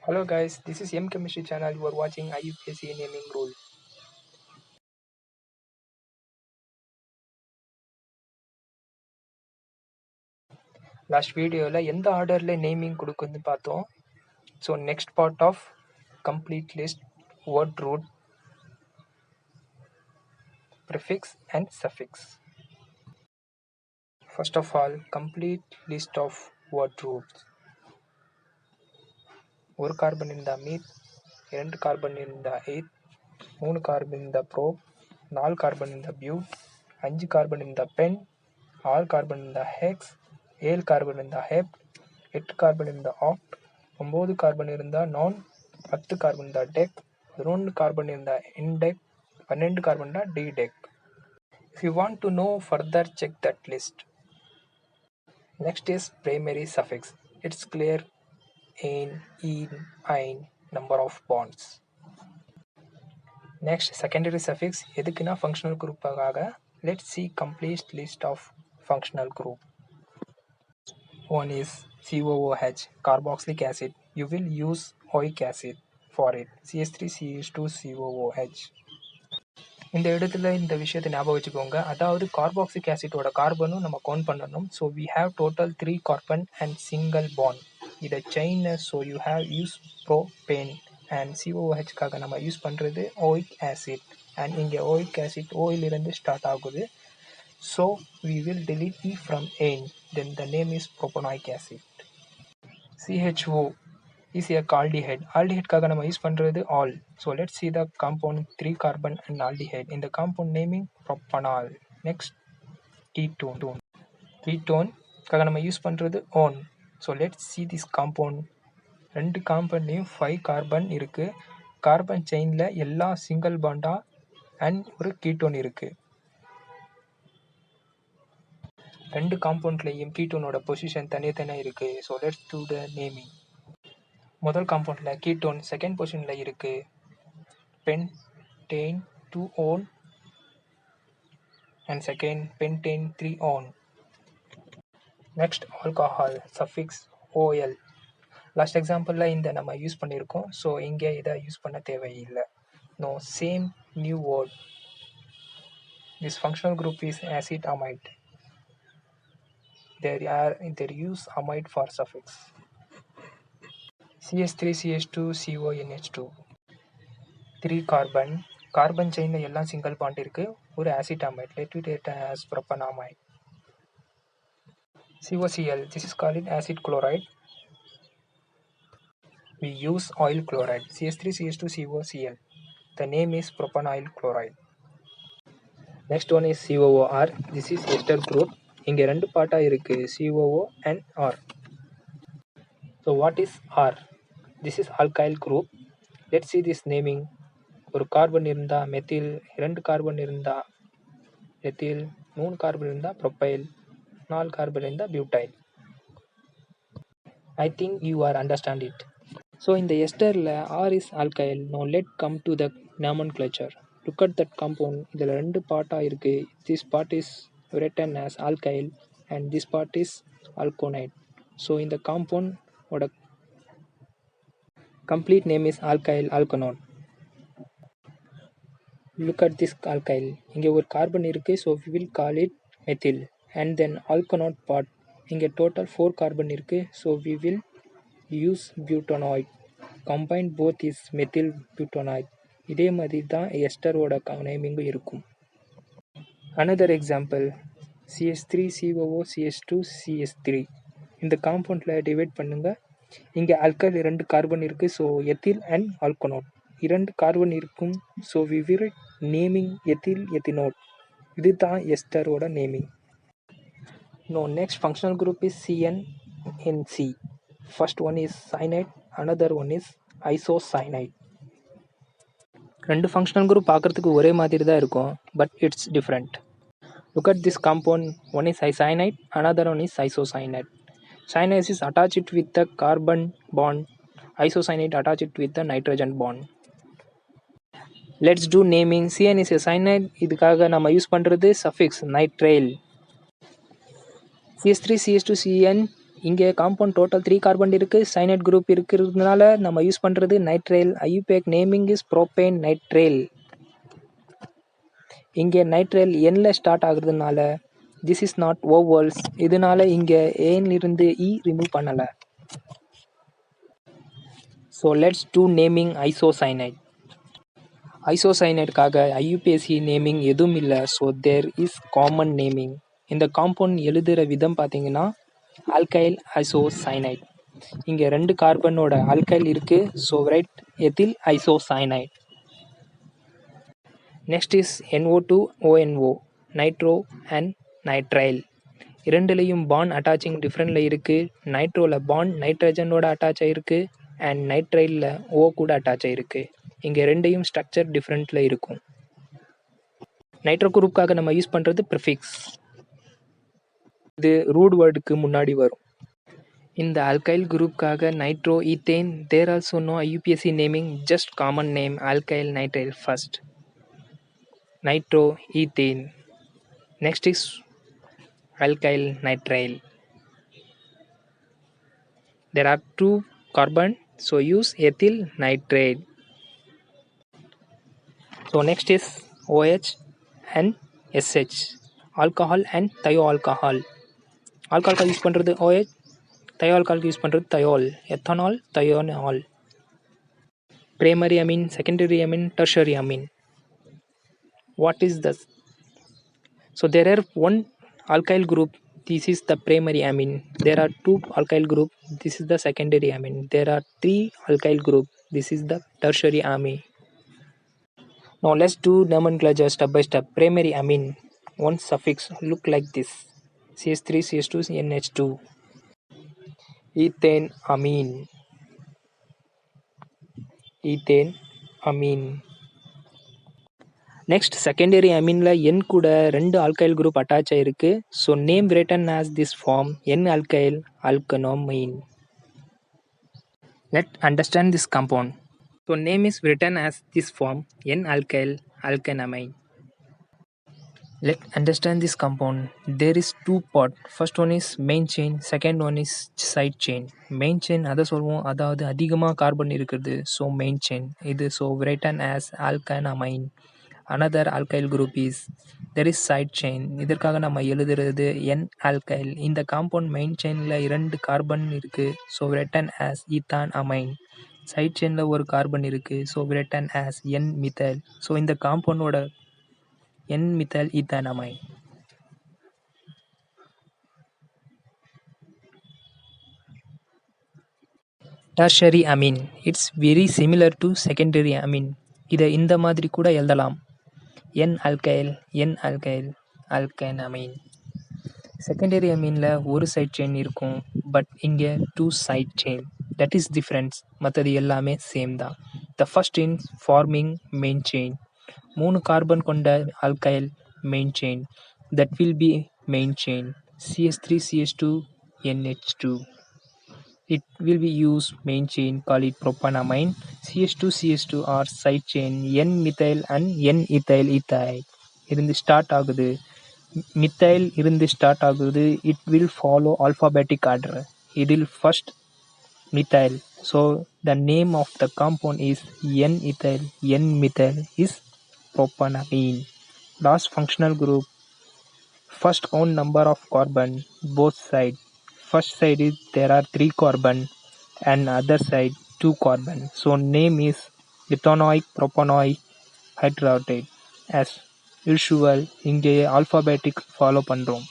Hello guys, this is M Chemistry channel. You are watching IUPAC naming rule. Last video la எந்த ஆர்டர்ல naming கொடுக்குன்னு பார்த்தோம். So next part of complete list word root prefix and suffix. First of all, complete list of word roots. ஒரு carbon இருந்தா மீத், 2 carbon இருந்தா eighth, 3 carbon இருந்தா probe, 4 carbon இருந்தா பியூட், 5 carbon இருந்தா pen, 6 carbon இருந்தா ஹெக்ஸ், 7 கார்பன் இருந்தா hept, 8 carbon இருந்தா act, 9 carbon இருந்தா நான், 10 கார்பன் இருந்தா டெக், 11 கார்பன் இருந்தா இன்டெக், 12 கார்பன் இருந்தா டிடெக். If you want to know further, check that list. Next is primary suffix. It's clear in, ein, number of bonds. Next, secondary suffix. எதுக்குன்னா functional group-ஆக. Let's see complete list of functional group. One is COOH, carboxylic acid. You will use oic acid for it. CH3CH2COOH. இந்த இடத்துல இந்த விஷயத்தை ஞாபகம் வச்சுக்கோங்க. அதாவது carboxylic ஆசிட்டோட கார்பனும் நம்ம count பண்ணணும். So we have total 3 carbon and single bond. இதை chain, so you have use propane and சிஓஹெச்காக நம்ம யூஸ் பண்ணுறது ஓயிக் ஆசிட். அண்ட் இங்கே ஓயிக் ஆசிட் ஓயிலிருந்து ஸ்டார்ட் ஆகுது. So we will delete E from N. Then the name is propanoic acid. CHO is a aldehyde. Aldehyde-காக நம்ம use பண்ணுறது all. So let's see the compound 3 carbon and aldehyde. In the compound naming propanol. Next, ketone. Ketone-காக நம்ம use பண்ணுறது on. So let's see this compound. 2 காம்பவுண்ட்லேயும் 5 carbon இருக்குது. Carbon செயினில் எல்லா single Panda and ஒரு ketone இருக்குது. 2 காம்பவுண்ட்லேயும் கீட்டோனோட position தனியாக இருக்குது. So let's two the naming. முதல் காம்பவுண்டில் கீட்டோன் செகண்ட் பொசிஷனில் இருக்குது. pentane 2 on and second pentane 3 on. Next, alcohol suffix OL. Last எக்ஸாம்பிளில் இந்த நம்ம யூஸ் பண்ணியிருக்கோம். ஸோ இங்கே இதை யூஸ் பண்ண தேவையில்லை. No, same new word. This functional group is acid amide. They use amide for suffix. CH3CH2CONH2. 3 carbon. Carbon செயினில் எல்லாம் சிங்கிள் பாண்ட் இருக்குது. ஒரு acid amide. Let it write as propanamide. COCl. This is called acid chloride. We use oil chloride. CH3CH2COCl. The name is propanyl chloride. Next one is COOR. This is ester group. இங்கே 2 பார்ட்டாக இருக்குது, COO and R. So what is R? This is alkyl group. Let's see this naming. ஒரு carbon இருந்தால் methyl, 2 carbon இருந்தால் ethyl, 3 carbon இருந்தால் profile, 4 carbon இருந்தால் butyl. I think you are understand it. So in the esterல R is alkyl. Now let come to the nomenclature. Look at that compound. இதில் 2 பார்ட்டாக இருக்குது. This part is written as alkyl and this part is alkonide. So in the compound ஓட complete name is alkyl alkanone. Look at this alkyl. இங்கே ஒரு carbon இருக்குது. So we will call it methyl. And then alkanone part. இங்கே total 4 carbon இருக்குது. So we will use butanoid. Combined both is methyl butanoid. இதே மாதிரி தான் எஸ்டரோட நேமிங்கும் இருக்கும். Another example, CH3COOCH2CH3. இந்த காம்பவுண்டில் டிவைட் பண்ணுங்க. இங்கே ஆல்கைல் 2 கார்பன் இருக்குது. So ethyl and alkanoate 2 carbon இருக்கும். So we will naming ethyl ethanoate. இது தான் எஸ்டரோட naming. No, next functional group is CnNC. First one is cyanide, another one is isocyanide. 2 functional group பார்க்குறதுக்கு ஒரே மாதிரி தான் இருக்கும், but it's different. Look at this compound. One is isocyanide, another one is isocyanide. Cyanide is attached with the carbon bond. Isocyanide attached with the nitrogen bond. Let's do naming. Cn is a cyanide. இதுக்காக நம்ம use பண்ணுறது suffix nitrile. CH3CH2CN இங்கே compound total 3 carbon இருக்குது. Cyanide group இருக்கிறதுனால நம்ம use பண்ணுறது nitrile. IUPAC naming is propane nitrile. இங்கே nitrile என்ல ஸ்டார்ட் ஆகுறதுனால திஸ் இஸ் நாட் ஓவல்ஸ். இதனால இங்கே ஏன்லிருந்து இ ரிமூவ் பண்ணலை. So let's do naming isocyanide. ஐசோசைனைடுக்காக ஐயூபிஎஸ்சி நேமிங் எதுவும் இல்லை. So there is common naming. இந்த காம்பவுண்ட் எழுதுகிற விதம் பார்த்தீங்கன்னா ஆல்கைல் ஐசோசைனைட். இங்கே 2 கார்பனோட ஆல்கைல் இருக்குது. So write ethyl isocyanide. Next is NO2 ONO nitro and nitrile. இரண்டுலேயும் பாண்ட் அட்டாச்சிங் டிஃப்ரெண்டில் இருக்குது. நைட்ரோவில் பாண்ட் நைட்ரஜனோட அட்டாச் ஆகிருக்கு அண்ட் நைட்ரைலில் ஓ கூட அட்டாச் ஆகிருக்கு. இங்கே ரெண்டையும் ஸ்ட்ரக்சர் டிஃப்ரெண்ட்டில் இருக்கும். நைட்ரோ குரூப்புக்காக நம்ம யூஸ் பண்ணுறது ப்ரிஃபிக்ஸ். இது ரூட் வேர்டுக்கு முன்னாடி வரும். இந்த ஆல்கைல் குரூப்புக்காக nitro ethane. There also no IUPAC naming, just common name alkyl nitrile first. Nitro ethane. Next is alkyl nitrile. There are 2 carbon, so use ethyl nitrate. So next is OH and SH, alcohol and thioalcohol. alcohol use பண்ணுறது OH, thioalcohol use பண்ணுறது thiol, ethanol, thionol. Primary amine, secondary amine, tertiary amine. What is this? So there are 1 alkyl group, this is the primary amine. There are 2 alkyl group, this is the secondary amine. There are 3 alkyl group, this is the tertiary amine. Now let's do nomenclature step by step. Primary amine, one suffix look like this, CH3 CH2 NH2. Ethane amine, ethane amine. Next secondary amine N கூட 2 alkyl group attach ஆயிருக்கு. So name written as this form N-alkyl alkanomine. Let's understand this compound. So name is written as this form N-alkyl alkanamine. Let's understand this compound. There is 2 part. First one is main chain, second one is side chain. Main chain அதை சொல்வோம், அதாவது அதிகமாக carbon இருக்குது. So main chain இது so written as alkanamine. Another alkyl group is there is side chain. இதற்காக நம்ம எழுதுறது N-alkyl. இந்த காம்பவுண்ட் மெயின் செயினில் 2 கார்பன் இருக்குது. So written as ethanamine. Side செயினில் ஒரு கார்பன் இருக்குது. So written as N-methyl. So இந்த காம்பவுண்டோட N-methyl ethanamine. Tertiary amine. It's very similar to secondary amine. இதை இந்த மாதிரி கூட எழுதலாம், N-alkyl alkanamine. செகண்டரி அமீனில் ஒரு சைட் செயின் இருக்கும், பட் இங்கே 2 side chain. That is difference. மற்றது எல்லாமே சேம் தான். The first in forming main chain. 3 carbon கொண்ட alkyl main chain. That will be main chain. CH3 CH2 NH2. It will be used main chain, call it propanamine. CH2 CH2 are side chain, N-methyl and N-ethyl ethyl. இருந்து start ஆகுது, methyl இருந்து start ஆகுது. It will follow alphabetic order. இதில் first methyl. So the name of the compound is N-ethyl. N-methyl இஸ் propanamine. Last functional group. First count number of carbon both side. First side is there are 3 carbon and other side 2 carbon. So name is ethanoic propanoic hydrotide. As usual இங்கே alphabetic follow பண்ணுறோம்.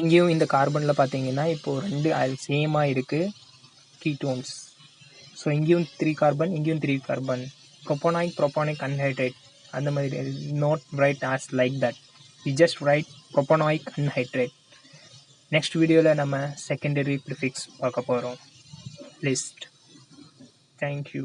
இங்கேயும் இந்த கார்பனில் பார்த்தீங்கன்னா இப்போது 2 சேமாக இருக்குது ketones. So இங்கேயும் 3 carbon, இங்கேயும் 3 கார்பன். ப்ரோப்பனாயிக் அன்ஹைட்ரேட் அந்த மாதிரி not write as like that. We just write propanoic anhydride. Next வீடியோவில் நம்ம செகண்டரி ப்ரிஃபிக்ஸ் பார்க்க போகிறோம். லிஸ்ட். தேங்க்யூ.